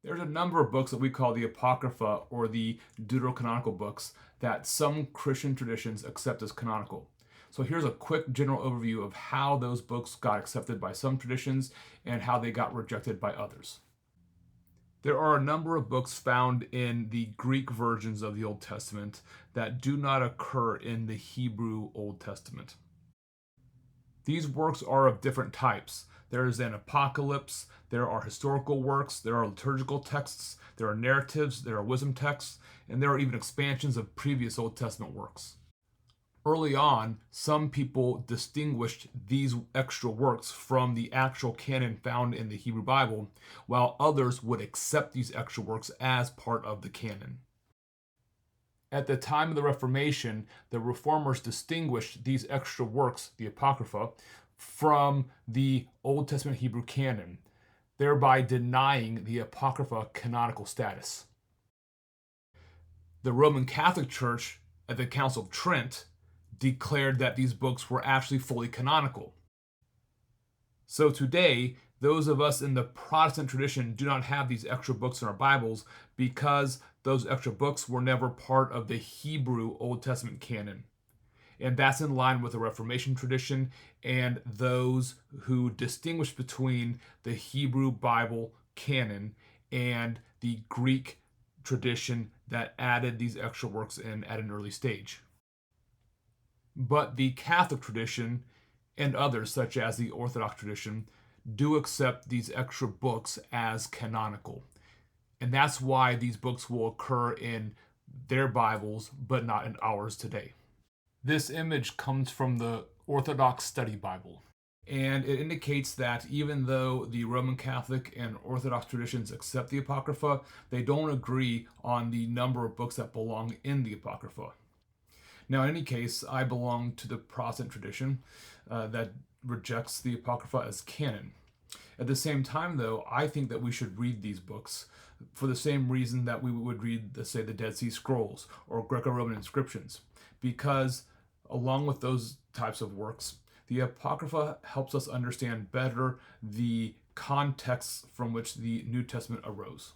There's a number of books that we call the Apocrypha or the deuterocanonical books that some Christian traditions accept as canonical. So here's a quick general overview of how those books got accepted by some traditions and how they got rejected by others. There are a number of books found in the Greek versions of the Old Testament that do not occur in the Hebrew Old Testament. These works are of different types. There is an apocalypse, there are historical works, there are liturgical texts, there are narratives, there are wisdom texts, and there are even expansions of previous Old Testament works. Early on, some people distinguished these extra works from the actual canon found in the Hebrew Bible, while others would accept these extra works as part of the canon. At the time of the Reformation, the Reformers distinguished these extra works, the Apocrypha, from the Old Testament Hebrew canon, thereby denying the Apocrypha canonical status. The Roman Catholic Church, at the Council of Trent, declared that these books were actually fully canonical. So today, those of us in the Protestant tradition do not have these extra books in our Bibles because those extra books were never part of the Hebrew Old Testament canon. And that's in line with the Reformation tradition and those who distinguish between the Hebrew Bible canon and the Greek tradition that added these extra works in at an early stage. But the Catholic tradition and others, such as the Orthodox tradition, do accept these extra books as canonical. And that's why these books will occur in their Bibles, but not in ours today. This image comes from the Orthodox Study Bible. And it indicates that even though the Roman Catholic and Orthodox traditions accept the Apocrypha, they don't agree on the number of books that belong in the Apocrypha. Now, in any case, I belong to the Protestant tradition that rejects the Apocrypha as canon. At the same time, though, I think that we should read these books for the same reason that we would read, let's say, the Dead Sea Scrolls or Greco-Roman inscriptions, because along with those types of works, the Apocrypha helps us understand better the context from which the New Testament arose.